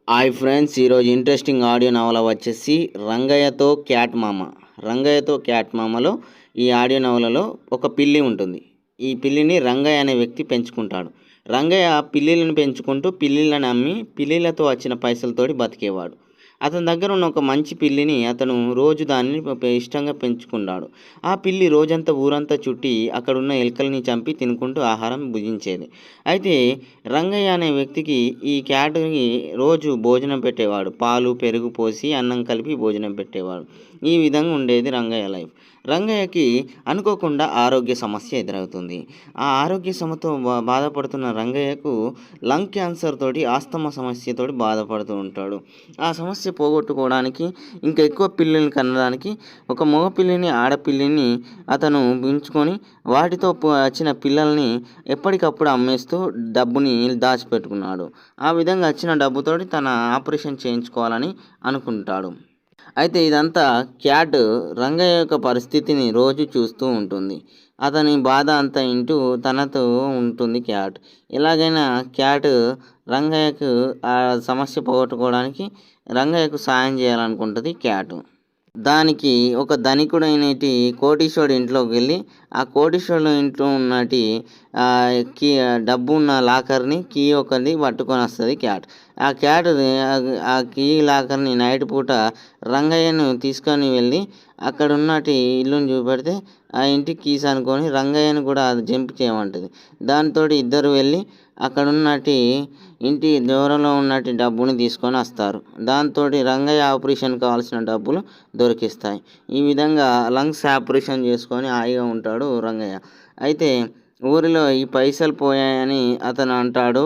Hi friends, ఈరోజు interesting audio నవల వచ్చేసి రంగయ్యతో క్యాట్ మామ. రంగయ్యతో క్యాట్ మామలో ఈ ఆడియో నవలలో ఒక పిల్లి ఉంటుంది. ఈ పిల్లిని రంగయ్య అనే వ్యక్తి పెంచుకుంటాడు. రంగయ్య పిల్లిలను పెంచుకుంటూ పిల్లిలను అమ్మి పిల్లిలతో వచ్చిన పైసలతోటి బతికేవాడు. అతని దగ్గర ఉన్న ఒక మంచి పిల్లిని అతను రోజు దాన్ని ఇష్టంగా పెంచుకున్నాడు. ఆ పిల్లి రోజంతా ఊరంతా చుట్టి అక్కడున్న ఎలుకల్ని చంపి తినుకుంటూ ఆహారం భుజించేది. అయితే రంగయ్య అనే వ్యక్తికి ఈ క్యాట్‌కి రోజు భోజనం పెట్టేవాడు. పాలు, పెరుగు పోసి అన్నం కలిపి భోజనం పెట్టేవాడు. ఈ విధంగా ఉండేది రంగయ్య లైఫ్. రంగయ్యకి అనుకోకుండా ఆరోగ్య సమస్య ఎదురవుతుంది. ఆ ఆరోగ్య సమతో బాధపడుతున్న రంగయ్యకు లంగ్ క్యాన్సర్ తోటి, ఆస్తమా సమస్యతోటి బాధపడుతూ ఉంటాడు. ఆ సమస్య పోగొట్టుకోవడానికి, ఇంకా ఎక్కువ పిల్లల్ని కనడానికి ఒక మగ పిల్లిని, ఆడపిల్లిని అతను పెంచుకొని వాటితో వచ్చిన పిల్లల్ని ఎప్పటికప్పుడు అమ్మేస్తూ డబ్బుని దాచిపెట్టుకున్నాడు. ఆ విధంగా వచ్చిన డబ్బుతోటి తన ఆపరేషన్ చేయించుకోవాలని అనుకుంటాడు. అయితే ఇదంతా క్యాట్ రంగయ్య యొక్క పరిస్థితిని రోజు చూస్తూ ఉంటుంది. అతని బాధ అంతా వింటూ తనతో ఉంటుంది క్యాట్. ఎలాగైనా క్యాట్ రంగయ్యకు ఆ సమస్య పోగొట్టుకోవడానికి రంగయ్యకు సాయం చేయాలనుకుంటుంది క్యాట్. దానికి ఒక ధనికుడైనటి కోటీశ్వరుడు ఇంట్లోకి వెళ్ళి ఆ కోటీశ్వరుడు ఇంట్లో ఉన్నటి కీ డబ్బు ఉన్న లాకర్ని కీ ఒకటి పట్టుకొని వస్తుంది క్యాట్. ఆ క్యాట్ ఆ కీ లాకర్ని నైట్ పూట రంగయ్యను తీసుకొని వెళ్ళి అక్కడ ఉన్నటి ఇల్లుని చూపెడితే ఆ ఇంటికి కీస్ అనుకొని రంగయ్యను కూడా అది జంప్ చేయమంటుంది. దాంతో ఇద్దరు వెళ్ళి అక్కడ ఉన్నటి ఇంటి దూరంలో ఉన్నటి డబ్బుని తీసుకొని వస్తారు. దాంతో రంగయ్య ఆపరేషన్ కావాల్సిన డబ్బులు దొరికిస్తాయి. ఈ విధంగా లంగ్స్ ఆపరేషన్ చేసుకొని హాయిగా ఉంటాడు రంగయ్య. అయితే ఊరిలో ఈ పైసలు పోయాయని అతను అంటాడు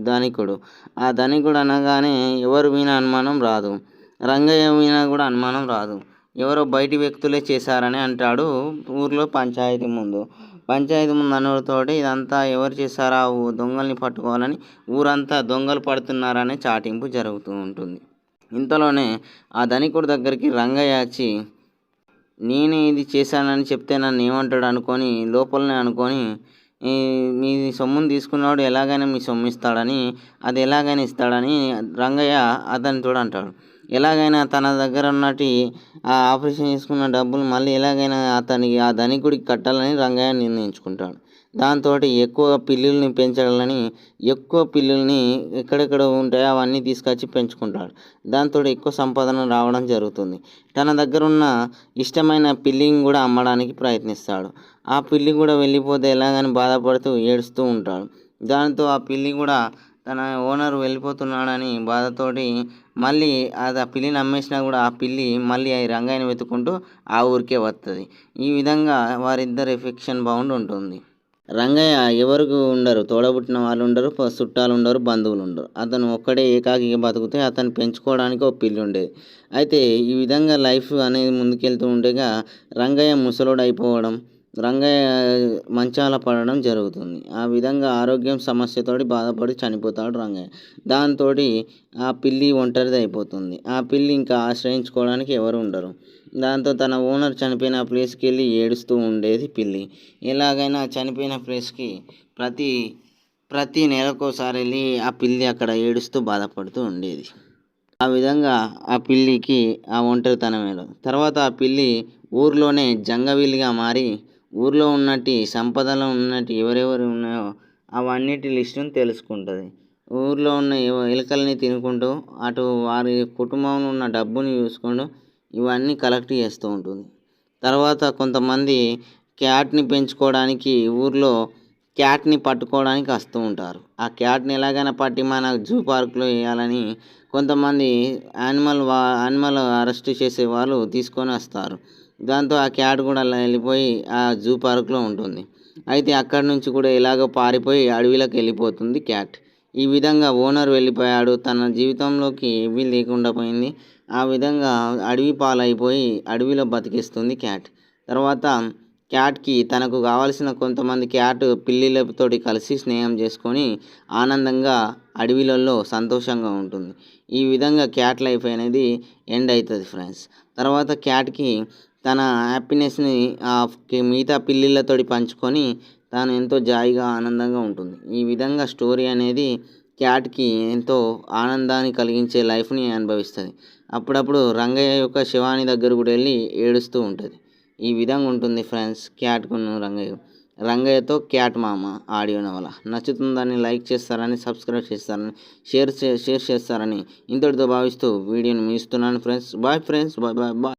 ధనికుడు. ఆ ధనికుడు అనగానే ఎవరు వినా అనుమానం రాదు. రంగయ్య వినా కూడా అనుమానం రాదు. ఎవరో బయటి వ్యక్తులే చేశారని అంటాడు ఊర్లో పంచాయతీ ముందు. పంచాయతీ ముందు అనడంతోటి ఇదంతా ఎవరు చేశారా, దొంగల్ని పట్టుకోవాలని ఊరంతా దొంగలు పడుతున్నారనే చాటింపు జరుగుతూ ఉంటుంది. ఇంతలోనే ఆ ధనికుడి దగ్గరికి రంగయ్య వచ్చి, నేనే ఇది చేశానని చెప్తే నన్ను ఏమంటాడు అనుకొని లోపలనే అనుకొని, మీ సొమ్ముని తీసుకున్నవాడు ఎలాగైనా మీ సొమ్ము ఇస్తాడని, అది ఎలాగైనా ఇస్తాడని రంగయ్య అతనితో అంటాడు. ఎలాగైనా తన దగ్గర ఉన్నటి ఆ ఆపరేషన్ చేసుకున్న డబ్బులు మళ్ళీ ఎలాగైనా అతనికి ఆ ధనికుడికి కట్టాలని రంగయ్య నిర్ణయించుకుంటాడు. దాంతో ఎక్కువ పిల్లుల్ని పెంచాలని ఎక్కువ పిల్లుల్ని ఎక్కడెక్కడ ఉంటాయో అవన్నీ తీసుకొచ్చి పెంచుకుంటాడు. దాంతో ఎక్కువ సంపాదన రావడం జరుగుతుంది. తన దగ్గర ఉన్న ఇష్టమైన పిల్లిని కూడా అమ్మడానికి ప్రయత్నిస్తాడు. ఆ పిల్లి కూడా వెళ్ళిపోతే ఎలాగని బాధపడుతూ ఏడుస్తూ ఉంటాడు. దాంతో ఆ పిల్లి కూడా తన ఓనర్ వెళ్ళిపోతున్నాడని బాధతోటి మళ్ళీ అది ఆ పిల్లిని అమ్మేసినా కూడా ఆ పిల్లి మళ్ళీ రంగయ్యని వెతుక్కుంటూ ఆ ఊరికే వస్తుంది. ఈ విధంగా వారిద్దరి ఎఫెక్షన్ బాండ్ ఉంటుంది. రంగయ్య ఎవరికి ఉండరు, తోడబుట్టిన వాళ్ళు ఉండరు, చుట్టాలు ఉండరు, బంధువులు ఉండరు. అతను ఒక్కడే ఏకాకిగా బతికితే అతను పెంచుకోవడానికి ఒక పిల్లి ఉండేది. అయితే ఈ విధంగా లైఫ్ అనేది ముందుకెళ్తూ ఉండగా రంగయ్య ముసలోడు అయిపోవడం, రంగయ్య మంచాల పడడం జరుగుతుంది. ఆ విధంగా ఆరోగ్యం సమస్యతోటి బాధపడి చనిపోతాడు రంగయ్య. దాంతో ఆ పిల్లి ఒంటరిది అయిపోతుంది. ఆ పిల్లి ఇంకా ఆశ్రయించుకోవడానికి ఎవరు ఉండరు. దాంతో తన ఓనర్ చనిపోయిన ప్లేస్కి వెళ్ళి ఏడుస్తూ ఉండేది పిల్లి. ఎలాగైనా చనిపోయిన ప్లేస్కి ప్రతి నెలకోసారి వెళ్ళి ఆ పిల్లి అక్కడ ఏడుస్తూ బాధపడుతూ ఉండేది. ఆ విధంగా ఆ పిల్లికి ఆ ఒంటరితనం తర్వాత ఆ పిల్లి ఊర్లోనే జంగవిల్లిగా మారి ఊర్లో ఉన్నటి సంపదలో ఉన్నటి ఎవరెవరు ఉన్నాయో అవన్నిటి లిస్టును తెలుసుకుంటుంది. ఊర్లో ఉన్న ఎలుకల్ని తినుకుంటూ అటు వారి కుటుంబంలో ఉన్న డబ్బుని చూసుకుంటూ ఇవన్నీ కలెక్ట్ చేస్తూ ఉంటుంది. తర్వాత కొంతమంది క్యాట్ని పెంచుకోవడానికి ఊర్లో క్యాట్ని పట్టుకోవడానికి వస్తూ ఉంటారు. ఆ క్యాట్ని ఎలాగైనా పట్టి మన జూ పార్క్లో వేయాలని కొంతమంది యానిమల్ అరెస్ట్ చేసే వాళ్ళు తీసుకొని వస్తారు. దాంతో ఆ క్యాట్ కూడా వెళ్ళిపోయి ఆ జూ పార్క్లో ఉంటుంది. అయితే అక్కడి నుంచి కూడా ఎలాగో పారిపోయి అడవిలోకి వెళ్ళిపోతుంది క్యాట్. ఈ విధంగా ఓనర్ వెళ్ళిపోయాడు, తన జీవితంలోకి ఏమీ లేకుండా పోయింది. ఆ విధంగా అడవి పాలైపోయి అడవిలో బతికిస్తుంది క్యాట్. తర్వాత క్యాట్కి తనకు కావాల్సిన కొంతమంది క్యాట్ పిల్లిలతోటి కలిసి స్నేహం చేసుకొని ఆనందంగా అడవిలలో సంతోషంగా ఉంటుంది. ఈ విధంగా క్యాట్ లైఫ్ అనేది ఎండ్ అవుతుంది ఫ్రెండ్స్. తర్వాత క్యాట్కి తన హ్యాపీనెస్ని మిగతా పిల్లిలతోటి పంచుకొని తాను ఎంతో జాయిగా ఆనందంగా ఉంటుంది. ఈ విధంగా స్టోరీ అనేది క్యాట్కి ఎంతో ఆనందాన్ని కలిగించే లైఫ్ని అనుభవిస్తుంది. అప్పుడప్పుడు రంగయ్య యొక్క శవాన్ని దగ్గర కూడా వెళ్ళి ఏడుస్తూ ఉంటుంది. ఈ విధంగా ఉంటుంది ఫ్రెండ్స్ క్యాట్కును రంగయ్యతో క్యాట్ మామ ఆడియో నవల. నచ్చుతుందని లైక్ చేస్తారని, సబ్స్క్రైబ్ చేస్తారని, షేర్ చేస్తారని ఇంతటితో భావిస్తూ వీడియోని ముగిస్తున్నాను friends. Bye friends, bye bye bye.